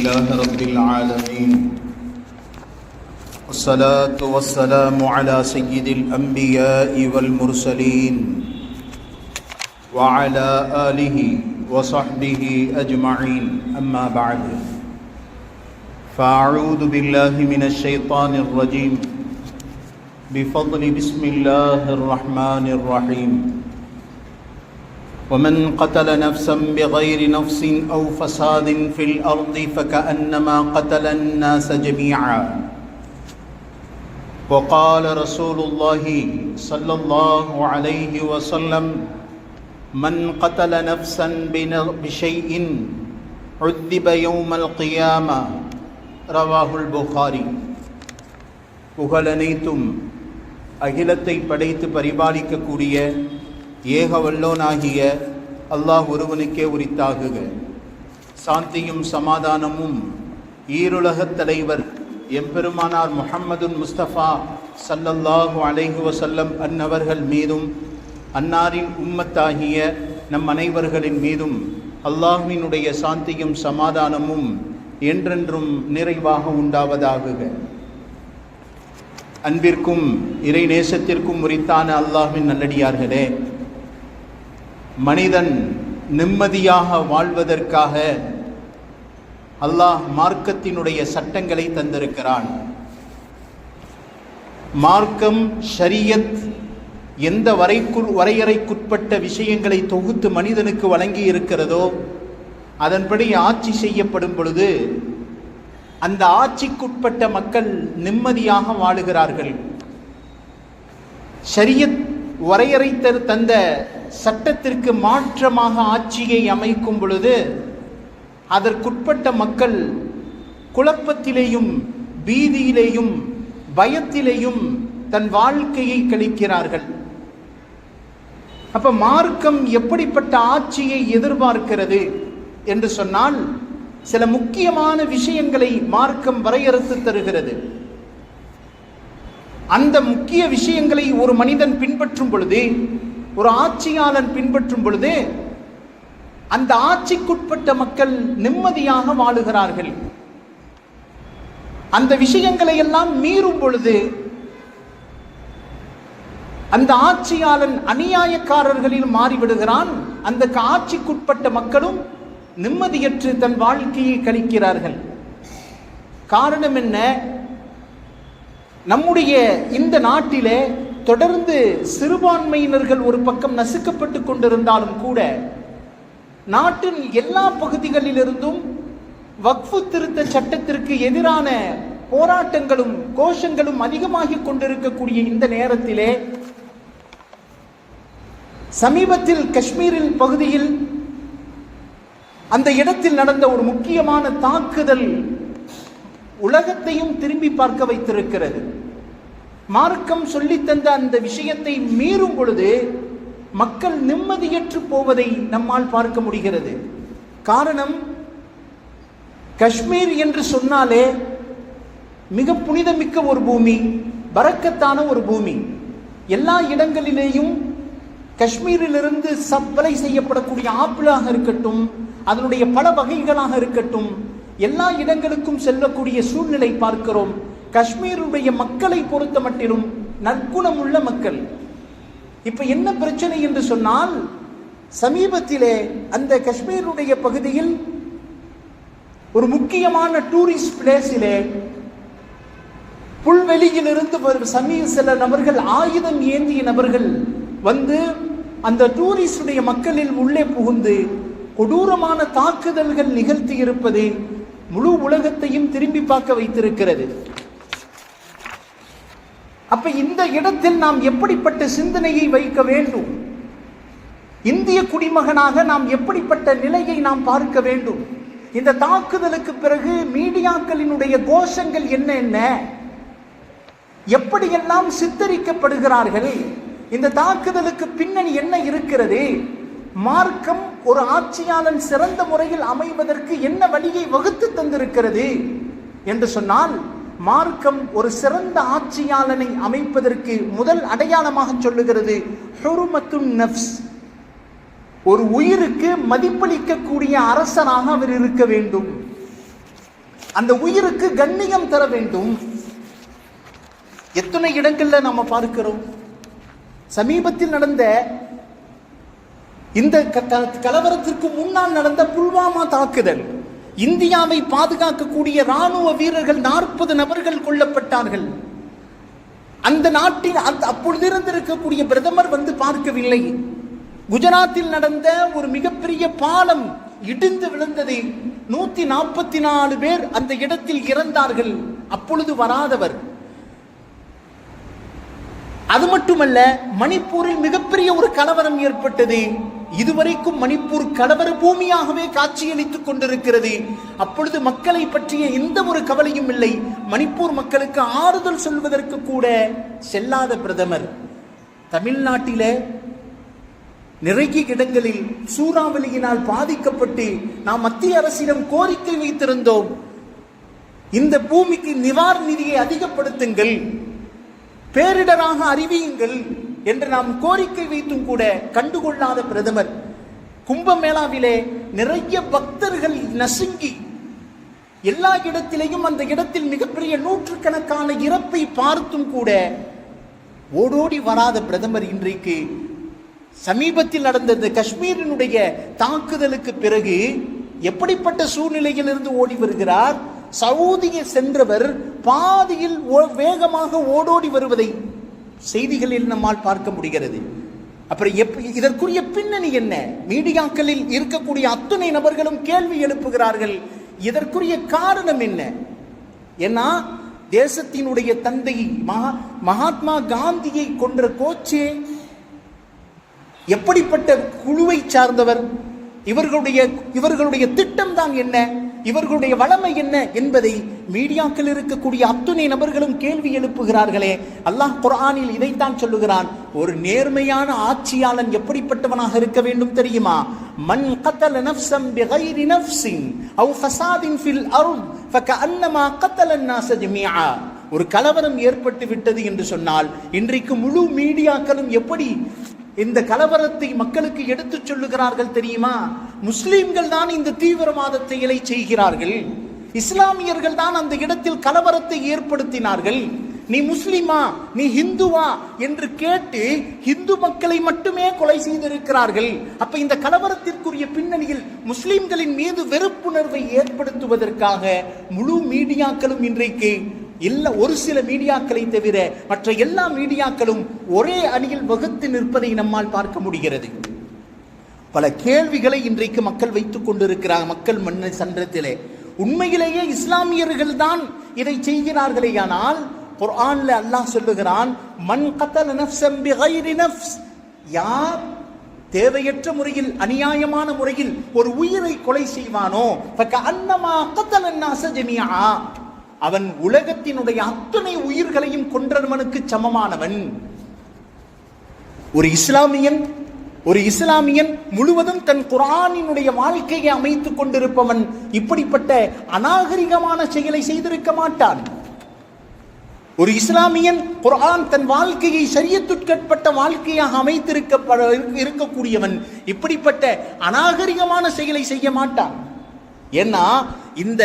لله رب العالمين والصلاة والسلام على سيد الأنبياء والمرسلين وعلى آله وصحبه أجمعين أما بعد فأعوذ بالله من الشيطان الرجيم بفضل بسم الله الرحمن الرحيم ومن قتل نفسا بغير نفس أو فساد في الأرض فكأنما قتل الناس جميعا وقال رسول الله صلى الله عليه وسلم من قتل نفسا بشيء عذب يوم القيامة رواه البخاري. புகழனைத்தும் அகிலத்தை படைத்து பரிபாலிக்கக்கூடிய ஏக வல்லோனாகிய அல்லாஹ் ஒருவனுக்கே உரித்தாகுக. சாந்தியும் சமாதானமும் ஈருலகத் தலைவர் எம்பெருமானார் முஹம்மதுன் முஸ்தபா ஸல்லல்லாஹு அலைஹி வஸல்லம் அன்னவர்கள் மீதும் அன்னாரின் உம்மத்தாகிய நம் அனைவர்களின் மீதும் அல்லாஹ்வினுடைய சாந்தியும் சமாதானமும் என்றென்றும் நிறைவாக உண்டாவதாகுக. அன்பிற்கும் இறை நேசத்திற்கும் உரித்தான அல்லாஹ்வின் நல்லடியார்களே, மனிதன் நிம்மதியாக வாழ்வதற்காக அல்லாஹ் மார்க்கத்தினுடைய சட்டங்களை தந்திருக்கிறான். மார்க்கம் ஷரியத் எந்த வரையறைக்குட்பட்ட விஷயங்களை தொகுத்து மனிதனுக்கு வழங்கி இருக்கிறதோ அதன்படி ஆட்சி செய்யப்படும் பொழுது அந்த ஆட்சிக்குட்பட்ட மக்கள் நிம்மதியாக வாழுகிறார்கள். ஷரியத் வரையறைத்த தந்த சட்டத்திற்கு மாற்றமாக ஆட்சியை அமைக்கும் பொழுது அதற்குட்பட்ட மக்கள் குழப்பத்திலேயும் பீதியிலேயும் பயத்திலேயும் தன் வாழ்க்கையை கழிக்கிறார்கள். அப்ப மார்க்கம் எப்படிப்பட்ட ஆட்சியை எதிர்பார்க்கிறது என்று சொன்னால் சில முக்கியமான விஷயங்களை மார்க்கம் வரையறுத்து தருகிறது. அந்த முக்கிய விஷயங்களை ஒரு மனிதன் பின்பற்றும் பொழுது, ஒரு ஆட்சியாளன் பின்பற்றும் பொழுது அந்த ஆட்சிக்குட்பட்ட மக்கள் நிம்மதியாக வாழுகிறார்கள். அந்த விஷயங்களை எல்லாம் மீறும் பொழுது அந்த ஆட்சியாளன் அநியாயக்காரர்களில் மாறிவிடுகிறான். அந்த ஆட்சிக்குட்பட்ட மக்களும் நிம்மதியற்று தன் வாழ்க்கையை கழிக்கிறார்கள். காரணம் என்ன? நம்முடைய இந்த நாட்டிலே தொடர்ந்து சிறுபான்மையினர்கள் ஒரு பக்கம் நசுக்கப்பட்டு கொண்டிருந்தாலும் கூட நாட்டின் எல்லா பகுதிகளிலிருந்தும் வக்ஃபு திருத்த சட்டத்திற்கு எதிரான போராட்டங்களும் கோஷங்களும் அதிகமாகிக் கொண்டிருக்கக்கூடிய இந்த நேரத்திலே சமீபத்தில் காஷ்மீரில் பகுதியில் அந்த இடத்தில் நடந்த ஒரு முக்கியமான தாக்குதல் உலகத்தையும் திரும்பி பார்க்க வைத்திருக்கிறது. மார்க்கம் சொல்லித்தந்த அந்த விஷயத்தை மீறும் பொழுது மக்கள் நிம்மதியற்று போவதை நம்மால் பார்க்க முடிகிறது. காரணம், காஷ்மீர் என்று சொன்னாலே மிக புனிதமிக்க ஒரு பூமி, பரக்கத்தான ஒரு பூமி. எல்லா இடங்களிலேயும் காஷ்மீரிலிருந்து சப்ளை செய்யப்படக்கூடிய ஆப்பிளாக இருக்கட்டும், அதனுடைய பல வகைகளாக இருக்கட்டும், எல்லா இடங்களுக்கும் செல்லக்கூடிய சூழ்நிலை பார்க்கிறோம். காஷ்மீருடைய மக்களை பொறுத்த மட்டிலும் நற்குணம் உள்ள மக்கள். இப்ப என்ன பிரச்சனை என்று சொன்னால், சமீபத்திலே அந்த காஷ்மீருடைய பகுதியில் ஒரு முக்கியமான டூரிஸ்ட் பிளேஸிலே புல்வெளியிலிருந்து சில நபர்கள், ஆயுதம் ஏந்திய நபர்கள் வந்து அந்த டூரிஸ்டுடைய மக்களில் உள்ளே புகுந்து கொடூரமான தாக்குதல்கள் நிகழ்த்தி இருப்பது முழு உலகத்தையும் திரும்பி பார்க்க வைத்திருக்கிறது. அப்ப இந்த இடத்தில் நாம் எப்படிப்பட்ட சிந்தனையை வைக்க வேண்டும்? இந்திய குடிமகனாக நாம் எப்படிப்பட்ட நிலையை நாம் பார்க்க வேண்டும்? இந்த தாக்குதலுக்கு பிறகு மீடியாக்களினுடைய கோஷங்கள் என்ன, எப்படியெல்லாம் சித்தரிக்கப்படுகிறார்கள்? இந்த தாக்குதலுக்கு பின்னணி என்ன இருக்கிறது? மார்க்கம் ஒரு ஆட்சியாளன் சிறந்த முறையில் அமைவதற்கு என்ன வழியை வகுத்து தந்திருக்கிறது என்று சொன்னால், மார்க்கம் ஒரு சிறந்த ஆட்சியாளனை அமைப்பதற்கு முதல் அடையாளமாக சொல்லுகிறது ஹுர்மத்துன் நஃப்ஸ். ஒரு உயிருக்கு மதிப்பளிக்கக்கூடிய அரசனாக அவர் இருக்க வேண்டும். அந்த உயிருக்கு கண்ணியம் தர வேண்டும். எத்தனை இடங்கள்ல நாம பார்க்கிறோம். சமீபத்தில் நடந்த இந்த கலவரத்திற்கு முன்னால் நடந்த புல்வாமா தாக்குதல், இந்தியாவை பாதுகாக்கக்கூடிய ராணுவ வீரர்கள் 40 நபர்கள் கொல்லப்பட்டார்கள். அந்த நாட்டில் அப்பொழுது இருந்திருக்கக்கூடிய பிரதமர் வந்து பார்க்கவில்லை. குஜராத்தில் நடந்த ஒரு மிகப்பெரிய பாலம் இடிந்து விழுந்தது. 144 பேர் அந்த இடத்தில் இறந்தார்கள். அப்பொழுது வராதவர். அது மட்டுமல்ல, மணிப்பூரில் மிகப்பெரிய ஒரு கலவரம் ஏற்பட்டது. இதுவரைக்கும் மணிப்பூர் கலவர பூமியாகவே காட்சியளித்துக் கொண்டிருக்கிறது. அப்பொழுது மக்களை பற்றிய எந்த ஒரு கவலையும் இல்லை. மணிப்பூர் மக்களுக்கு ஆறுதல் சொல்வதற்கு கூட செல்லாத பிரதமர். தமிழ்நாட்டில நிறைய இடங்களில் சூறாவளியினால் பாதிக்கப்பட்டு நாம் மத்திய அரசிடம் கோரிக்கை வைத்திருந்தோம். இந்த பூமிக்கு நிவாரண நிதியை அதிகப்படுத்துங்கள், பேரிடராக அறிவியுங்கள் என்று நாம் கோரிக்கை வைத்தும் கூட கண்டுகொள்ளாத பிரதமர் கும்பமேளாவிலே நிறைய பக்தர்கள் நசுங்கி எல்லா இடத்திலேயும் அந்த இடத்தில் மிகப்பெரிய நூற்றுக்கணக்கான இறப்பை பார்த்தும் கூட ஓடோடி வராத பிரதமர் இன்றைக்கு சமீபத்தில் நடந்த இந்த காஷ்மீரினுடைய தாக்குதலுக்கு பிறகு எப்படிப்பட்ட சூழ்நிலையில் இருந்து ஓடி வருகிறார். சவுதியை சென்றவர் பாதியில் வேகமாக ஓடோடி வருவதை செய்திகளில் நம்மால் பார்க்க முடிகிறது. அப்புறம் இதற்குரிய பின்னணி என்ன? மீடியாக்களில் இருக்கக்கூடிய அத்துணை நபர்களும் கேள்வி எழுப்புகிறார்கள். இதற்குரிய காரணம் என்ன? ஏன்னா தேசத்தினுடைய தந்தை மகாத்மா காந்தியை கொன்ற கோச்சே எப்படிப்பட்ட குழுவை சார்ந்தவர்? இவர்களுடைய திட்டம் தான் என்ன? இவர்களுடைய வளமை என்ன என்பதை மீடியாக்கள் இருக்கக்கூடிய அத்துணை நபர்களும் கேள்வி எழுப்புகிறார்களே. அல்லாஹ் குர்ஆனில் இதைத்தான் சொல்லுகிறான். ஒரு நேர்மையான ஆட்சியாளன் எப்படிப்பட்டவனாக இருக்க வேண்டும் தெரியுமா? மன் கதல நஃப்ஸன் பிகைரி நஃப்ஸின் அவ் ஃபஸாதின் ஃபில் அர்த் ஃபகஅன்னமா கதல الناس ஜமீஆ. ஒரு கலவரம் ஏற்பட்டு விட்டது என்று சொன்னால் இன்றைக்கு முழு மீடியாக்களும் எப்படி இந்த கலவரத்தை மக்களுக்கு எடுத்துச் சொல்லுகிறார்கள் தெரியுமா? முஸ்லிம்கள் தான் இந்த தீவிரவாத செயலை செய்கிறார்கள், இஸ்லாமியர்கள் தான் அந்த இடத்தில் கலவரத்தை ஏற்படுத்தினார்கள், நீ முஸ்லிமா நீ ஹிந்துவா என்று கேட்டு ஹிந்து மக்களை மட்டுமே கொலை செய்திருக்கிறார்கள். அப்ப இந்த கலவரத்திற்குரிய பின்னணியில் முஸ்லிம்களின் மீது வெறுப்புணர்வை ஏற்படுத்துவதற்காக முழு மீடியாக்களும் இன்றைக்கு ஒரு சில மீடியாக்களை தவிர மற்ற எல்லா மீடியாக்களும் ஒரே அணியில் வகுத்து நிற்பதை நம்மால் பார்க்க முடிகிறது. பல கேள்விகளை இன்றைக்கு மக்கள் வைத்துக் கொண்டிருக்கிறார். மக்கள் மன்ன சன்றத்திலே உண்மையிலேயே இஸ்லாமியர்கள் தான் இதை செய்கிறார்களேயானால் குர்ஆன்ல அல்லாஹ் சொல்லுகிறான், மன் கதல நஃப்ஸன் பிகைரி நஃப்ஸ், யார் தேவையற்ற முறையில் அநியாயமான முறையில் ஒரு உயிரை கொலை செய்வானோ ஃபகஅன்னமா கதல الناس ஜமீஆ, அவன் உலகத்தினுடைய அத்தனை உயிர்களையும் கொன்றவனுக்கு சமமானவன். ஒரு இஸ்லாமியன் முழுவதும் தன் குர்ஆனினுடைய வாழ்க்கையை அமைத்துக் கொண்டிருப்பவன் இப்படிப்பட்ட அநாகரிகமான செயலை செய்திருக்க மாட்டான். ஒரு இஸ்லாமியன் குர்ஆன் தன் வாழ்க்கையை ஷரியத்துக்கட்பட்ட வாழ்க்கையாக இருக்கக்கூடியவன் இப்படிப்பட்ட அநாகரிகமான செயலை செய்ய மாட்டான். ஏன்னா இந்த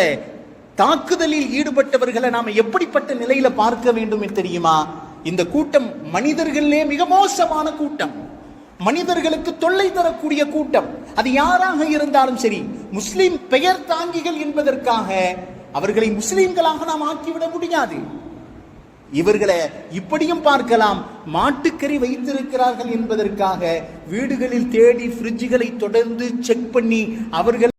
தாக்குதலில் ஈடுபட்டவர்களை நாம எப்படிப்பட்ட நிலையில பார்க்க வேண்டும் தெரியுமா? இந்த கூட்டம் மனிதர்களே மிக மோசமான கூட்டம், மனிதர்களுக்கு தொல்லை தரக்கூடிய கூட்டம். அது யாராக இருந்தாலும் சரி, முஸ்லிம் பெயர் தாங்கிகள் என்பதற்காக அவர்களை முஸ்லிம்களாக நாம் ஆக்கிவிட முடியாது. இவர்களை இப்படியும் பார்க்கலாம், மாட்டுக்கறி வைத்திருக்கிறார்கள் என்பதற்காக வீடுகளில் தேடி ஃப்ரிட்ஜுகளை தொடர்ந்து செக் பண்ணி அவர்கள்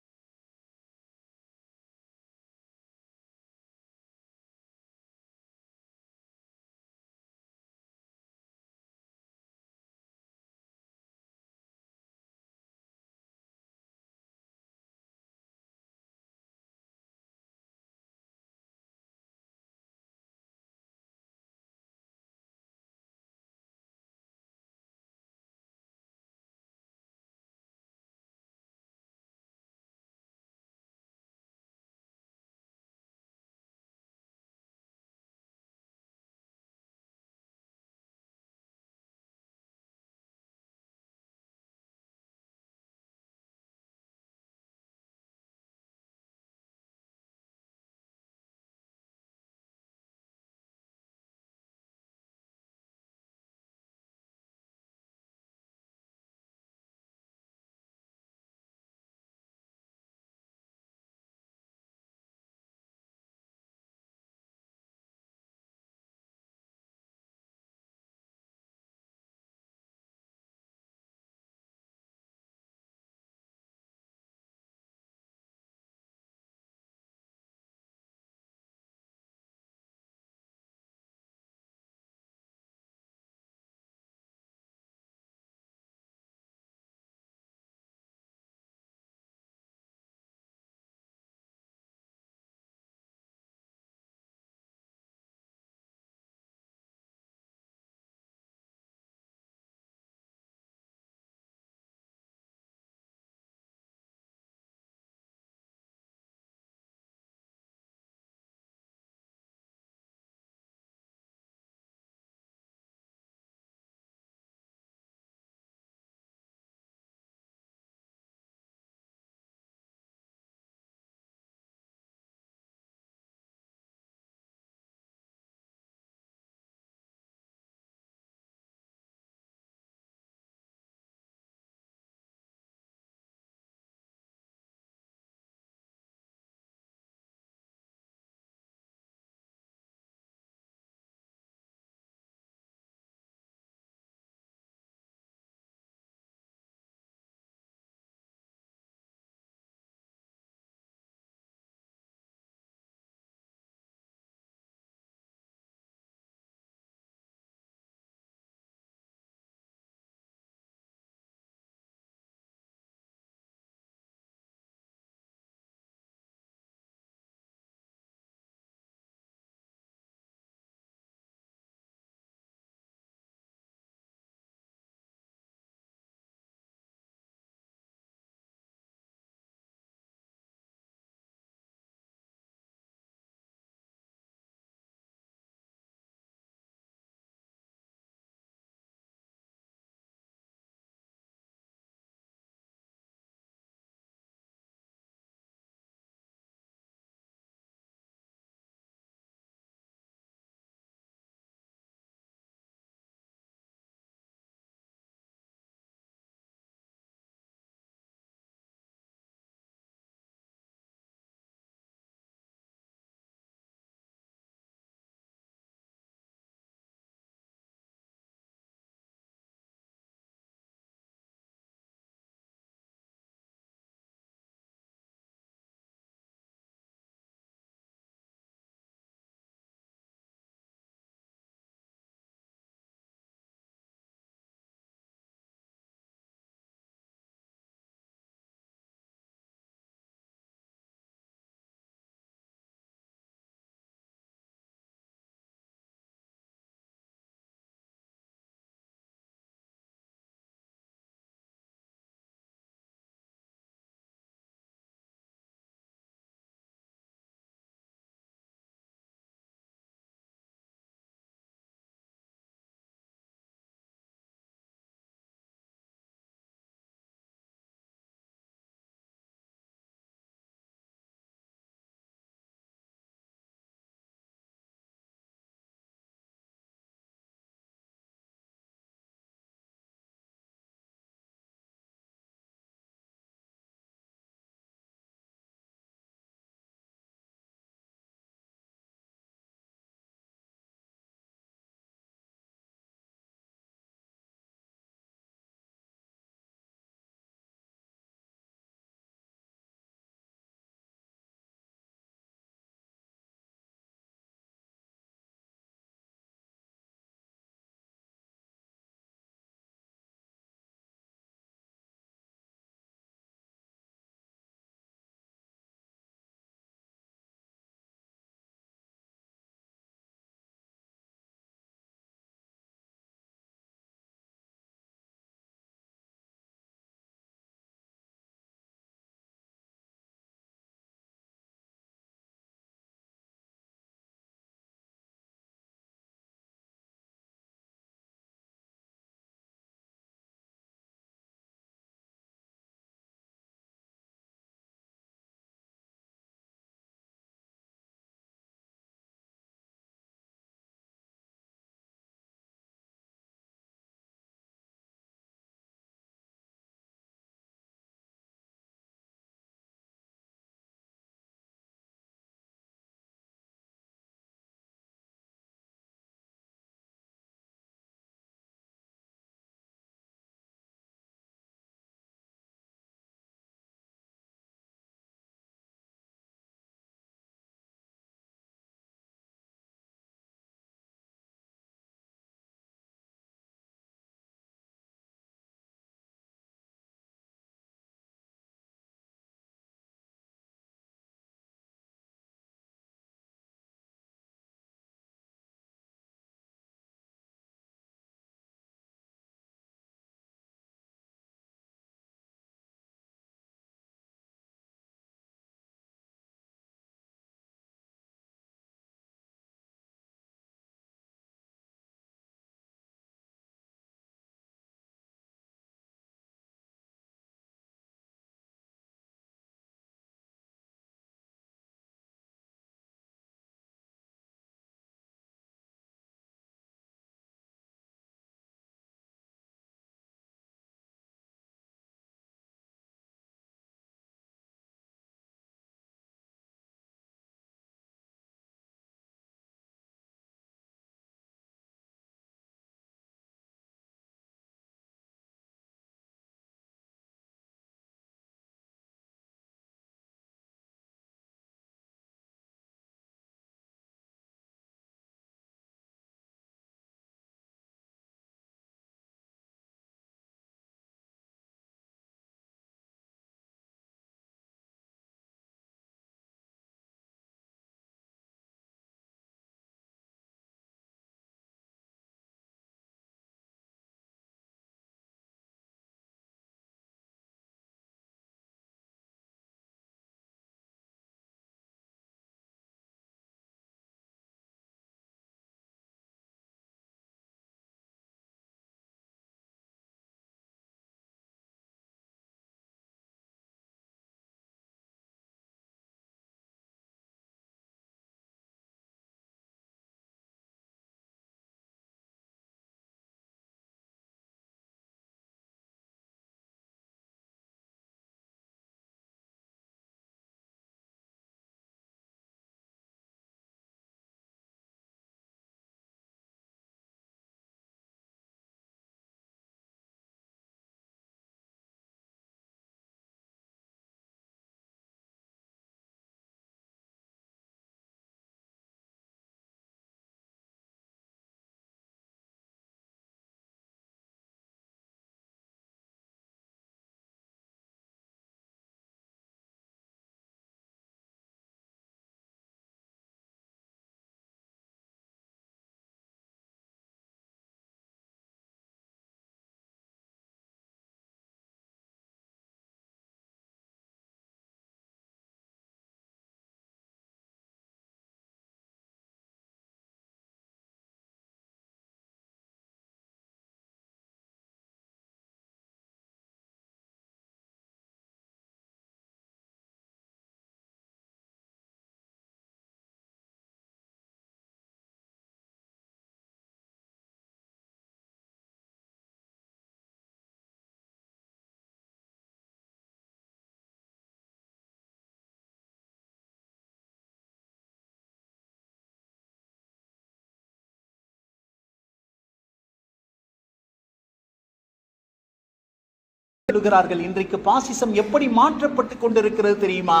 சொல்லுகிறார்கள். இன்றைக்கு பாசிசம் எப்படி மாற்றப்பட்டு கொண்டிருக்கிறது தெரியுமா?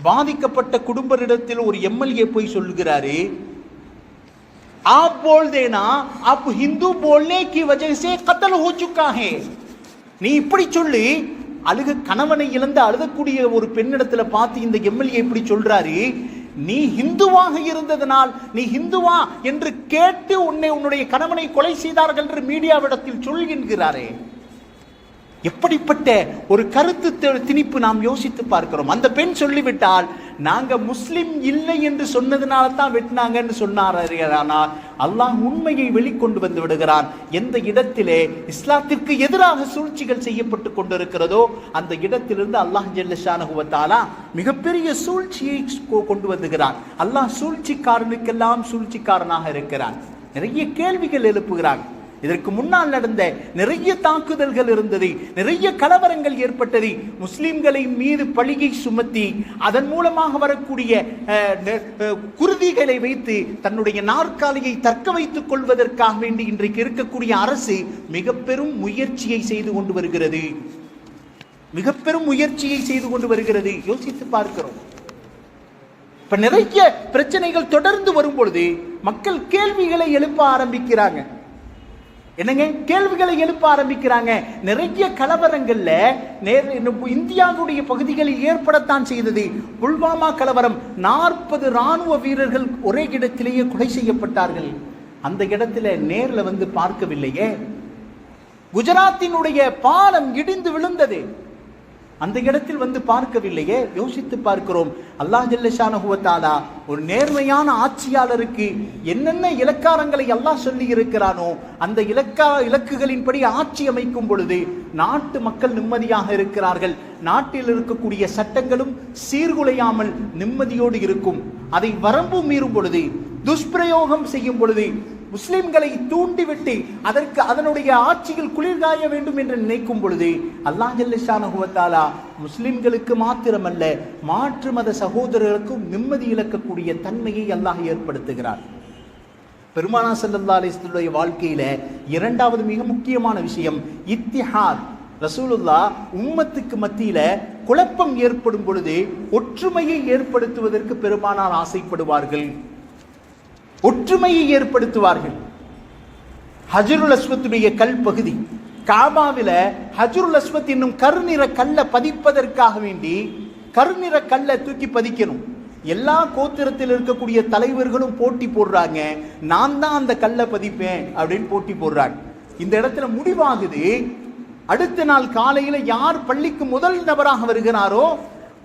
பாதிக்கப்பட்ட குடும்பரிடத்தில் ஒரு எம்எல்ஏ போய் சொல்லுகிறாரு, आप बोल देना आप हिंदू बोलने की वजह से कत्ल हो चुका है. நீ இப்படி சொல்லி கணவனை இழந்து அழுதக்கூடிய ஒரு பெண்ணிடத்துல பார்த்து இந்த எம்எல்ஏ இப்படி சொல்றாரு, நீ ஹிந்துவாக இருந்ததனால் நீ ஹிந்துவா என்று கேட்டு உன்னுடைய கணவனை கொலை செய்தார்கள் என்று மீடியாவிடத்தில் சொல்கின்றாரே. எப்படிப்பட்ட ஒரு கருத்து திணிப்பு நாம் யோசித்து பார்க்கிறோம். அந்த பெண் சொல்லிவிட்டால் நாங்க முஸ்லிம் இல்லை என்று சொன்னதுனால தான் வெட்டினாங்கன்னு சொன்னார். ஆனால் அல்லாஹ் உண்மையை வெளிக்கொண்டு வந்து விடுகிறான். எந்த இடத்திலே இஸ்லாத்திற்கு எதிராக சூழ்ச்சிகள் செய்யப்பட்டு கொண்டிருக்கிறதோ அந்த இடத்திலிருந்து அல்லாஹ் ஜல்ல ஷானஹு வ தஆலா மிகப்பெரிய சூழ்ச்சியை கொண்டு வந்துகிறான். அல்லாஹ் சூழ்ச்சிக்காரனுக்கெல்லாம் சூழ்ச்சிக்காரனாக இருக்கிறான். நிறைய கேள்விகள் எழுப்புகிறான். இதற்கு முன்னால் நடந்த நிறைய தாக்குதல்கள் இருந்தது, நிறைய கலவரங்கள் ஏற்பட்டது. முஸ்லிம்களை மீது பழியை சுமத்தி அதன் மூலமாக வரக்கூடிய குருதிகளை வைத்து தன்னுடைய நாற்காலியை தக்க வைத்துக் கொள்வதற்காக வேண்டி இன்றைக்கு இருக்கக்கூடிய அரசு மிக பெரும் முயற்சியை செய்து கொண்டு வருகிறது. மிக பெரும் முயற்சியை செய்து கொண்டு வருகிறது. யோசித்து பார்க்கிறோம். இப்ப நிறைய பிரச்சனைகள் தொடர்ந்து வரும் பொழுது மக்கள் கேள்விகளை எழுப்ப ஆரம்பிக்கிறாங்க. என்னங்க கேள்விகளை எழுப்ப ஆரம்பிக்கிறாங்க. நிறைய கலவரங்கள்ல இந்தியாவுடைய பகுதிகளில் ஏற்படத்தான் செய்தது. புல்வாமா கலவரம், 40 ராணுவ வீரர்கள் ஒரே இடத்திலேயே கொலை செய்யப்பட்டார்கள். அந்த இடத்துல நேர்ல வந்து பார்க்கவில்லையே. குஜராத்தினுடைய பாலம் இடிந்து விழுந்தது, அந்த இடத்தில் வந்து பார்க்கவில்லையே. யோசித்து பார்க்கிறோம். அல்லாஹ் ஜல்ல ஷானஹு வ தஆலா ஒரு நேர்மையான ஆட்சியாளருக்கு என்னென்ன இலக்காரங்களை அல்லாஹ் சொல்லி இருக்கிறானோ அந்த இலக்குகளின்படி ஆட்சி அமைக்கும் பொழுது நாட்டு மக்கள் நிம்மதியாக இருக்கிறார்கள். நாட்டில் இருக்கக்கூடிய சட்டங்களும் சீர்குலையாமல் நிம்மதியோடு இருக்கும். அதை வரம்பு மீறும் பொழுது, துஷ்பிரயோகம் செய்யும் பொழுது, முஸ்லிம்களை தூண்டிவிட்டு அதனுடைய ஆட்சியில் குளிர்காய வேண்டும் என்று நினைக்கும் பொழுது அல்லாஹ் ஜல்ல ஷானஹு வ தஆலா முஸ்லிம்களுக்கு மாத்திரமல்ல மாற்று மத சகோதரர்களுக்கும் நிம்மதி இழக்கக்கூடிய தன்மையை அல்லாஹ் ஏற்படுத்துகிறார். பெருமானார் ஸல்லல்லாஹு அலைஹி வஸல்லம் வாழ்க்கையில இரண்டாவது மிக முக்கியமான விஷயம் இத்திஹாத். ரசூலுல்லாஹ் உம்மத்துக்கு மத்தியில குழப்பம் ஏற்படும் பொழுது ஒற்றுமையை ஏற்படுத்துவதற்கு பெருமானார் ஆசைப்படுவார்கள், ஒற்றுமையை ஏற்படுத்துவார்கள். ஹஜ்ருல் அஸ்வத்துடைய கல் பகுதி காபாவில ஹஜ்ருல் அஸ்வத் என்னும் கருநிற கல்லை பதிப்பதற்காக வேண்டி கருநிற கல்லை தூக்கி பதிக்கணும். எல்லா கோத்திரத்தில் இருக்கக்கூடிய தலைவர்களும் போட்டி போடுறாங்க, நான் தான் அந்த கல்லை பதிப்பேன் அப்படின்னு போட்டி போடுறாங்க. இந்த இடத்துல முடிவாகுது, அடுத்த நாள் காலையில யார் பள்ளிக்கு முதல் நபராக வருகிறாரோ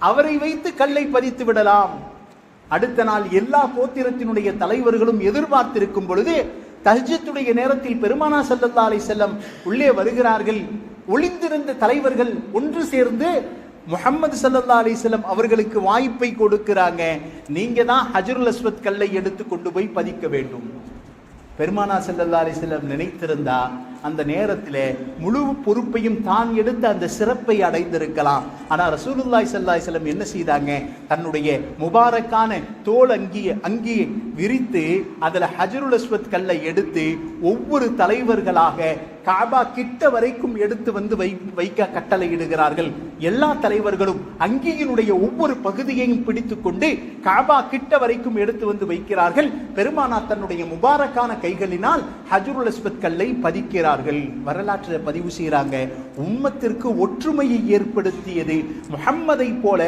அவரை வைத்து கல்லை பதித்து விடலாம். அடுத்த நாள் எல்லா கோத்திரத்தினுடைய தலைவர்களும் எதிர்பார்த்திருக்கும் பொழுது தஹஜ்ஜுடைய நேரத்தில் பெருமானார் ஸல்லல்லாஹு அலைஹி வஸல்லம் உள்ளே வருகிறார்கள். ஒளிந்திருந்த தலைவர்கள் ஒன்று சேர்ந்து முஹம்மது ஸல்லல்லாஹு அலைஹி வஸல்லம் அவர்களுக்கு வாய்ப்பை கொடுக்கிறாங்க, நீங்க தான் ஹஜ்ருல் அஸ்வத் கல்லை எடுத்து கொண்டு போய் பதிக்க வேண்டும். பெருமானார் ஸல்லல்லாஹு அலைஹி வஸல்லம் நினைத்திருந்தா அந்த நேரத்தில் முழு பொறுப்பையும் தான் எடுத்து அந்த சிறப்பை அடைந்திருக்கலாம். ஆனால் ரசூலுல்லாஹி ஸல்லல்லாஹு அலைஹி வஸல்லம் என்ன செய்தாங்க, தன்னுடைய முபாரக்கான தோல் அங்கியை விரித்து அதில் ஹஜ்ருல் அஸ்வத் கல்லை எடுத்து ஒவ்வொரு தலைவர்களாக காபா கிட்ட வரைக்கும் எடுத்து வந்து வைக்க கட்டளையிடுகிறார்கள். எல்லா தலைவர்களும் அங்கியினுடைய ஒவ்வொரு பகுதியையும் பிடித்து கொண்டு காபா கிட்ட வரைக்கும் எடுத்து வந்து வைக்கிறார்கள். பெருமானார் தன்னுடைய முபாரக்கான கைகளினால் ஹஜ்ருல் அஸ்வத் கல்லை பதிக்கிறார்கள். வரலாற்றில் பதிவு செய்கிறாங்க, உம்மத்திற்கு ஒற்றுமையை ஏற்படுத்தியது முஹம்மதை போல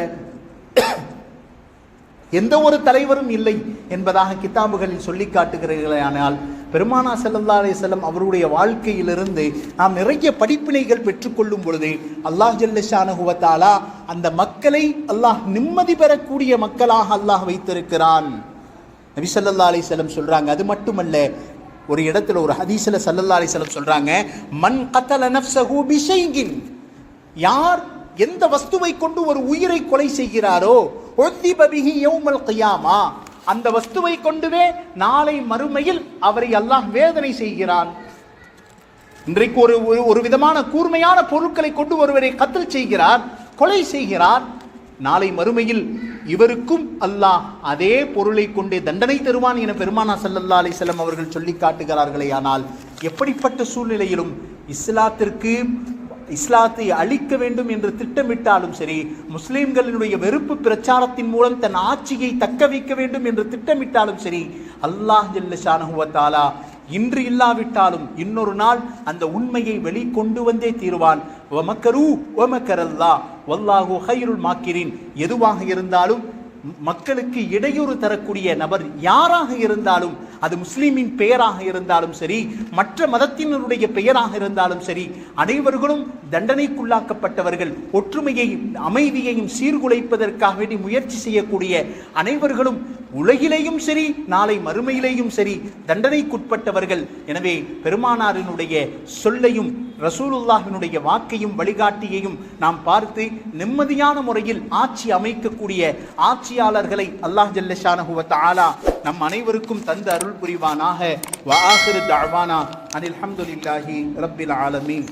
எந்த ஒரு தலைவரும் இல்லை என்பதாக கிதாபுகளில் சொல்லி காட்டுகிறார்கள். பெருமானார் ஸல்லல்லாஹு அலைஹி வஸல்லம் அவருடைய வாழ்க்கையிலிருந்து நாம் நிறைய படிப்பினைகள் பெற்றுக்கொள்ளும் பொழுது அல்லாஹ் ஜல்ல ஷானஹு வ தஆலா அந்த மக்களை அல்லாஹ் நிம்மதி பெறக்கூடிய மக்களாக அல்லாஹ் வைத்திருக்கிறான். நபி ஸல்லல்லாஹு அலைஹி வஸல்லம் சொல்றாங்க. அது மட்டுமல்ல, ஒரு இடத்துல ஒரு ஹதீஸ்ல ஸல்லல்லாஹு அலைஹி வஸல்லம் சொல்றாங்க, மன் கத்தல நஃப்ஸஹு பிஷைஇன், யார் எந்த வஸ்துவை கொண்டு ஒரு உயிரை கொலை செய்கிறாரோ உதிப பிஹி யௌமல் கியாமா, அந்த வஸ்துவை கொண்டுவே நாளை மறுமையில் அவரை அல்லாஹ் வேதனை செய்கிறான். இன்றைக்கு ஒரு விதமான கூர்மையான பொருட்களை கொண்டு ஒருவரை கத்ல் செய்கிறார், கொலை செய்கிறார். நாளை மறுமையில் இவருக்கும் அல்லாஹ் அதே பொருளை கொண்டே தண்டனை தருவான் என பெருமானார் ஸல்லல்லாஹு அலைஹி வஸல்லம் அவர்கள் சொல்லி காட்டுகிறார்களே. ஆனால் எப்படிப்பட்ட சூழ்நிலையிலும் இஸ்லாத்திற்கு இஸ்லாத்தை அழிக்க வேண்டும் என்று திட்டமிட்டாலும் சரி, முஸ்லிம்களினுடைய வெறுப்பு பிரச்சாரத்தின் மூலம் தன் ஆட்சியை தக்க வைக்க வேண்டும் என்று திட்டமிட்டாலும் சரி, அல்லாஹ் ஜல்ல ஷானஹு வ தஆலா இன்று இல்லாவிட்டாலும் இன்னொரு நாள் அந்த உண்மையை வெளிக்கொண்டு வந்தே தீருவான். வமக்கரு வமக்கரல்லாஹ் வல்லாஹு கைருல் மாக்கிரின். எதுவாக இருந்தாலும் மக்களுக்கு இடையூறு தரக்கூடிய நபர் யாராக இருந்தாலும், அது முஸ்லிமின் பெயராக இருந்தாலும் சரி, மற்ற மதத்தினருடைய பெயராக இருந்தாலும் சரி, அனைவர்களும் தண்டனைக்குள்ளாக்கப்பட்டவர்கள். ஒற்றுமையையும் அமைதியையும் சீர்குலைப்பதற்காக வேண்டி முயற்சி செய்யக்கூடிய அனைவர்களும் உலகிலேயும் சரி நாளை மறுமையிலேயும் சரி தண்டனைக்குட்பட்டவர்கள். எனவே பெருமானாரினுடைய சொல்லையும் ரசூலுல்லாஹினுடைய வாக்கையும் வழிகாட்டியையும் நாம் பார்த்து நிம்மதியான முறையில் ஆட்சி அமைக்கக்கூடிய ஆட்சியாளர்களை அல்லாஹ் ஜல்ல ஷானஹு வ தஆலா நம் அனைவருக்கும் தந்து அருள் புரிவானாக. வ ஆகிரு தஅவானா அனில் ஹம்துலில்லாஹி ரப்பில் ஆலமீன்.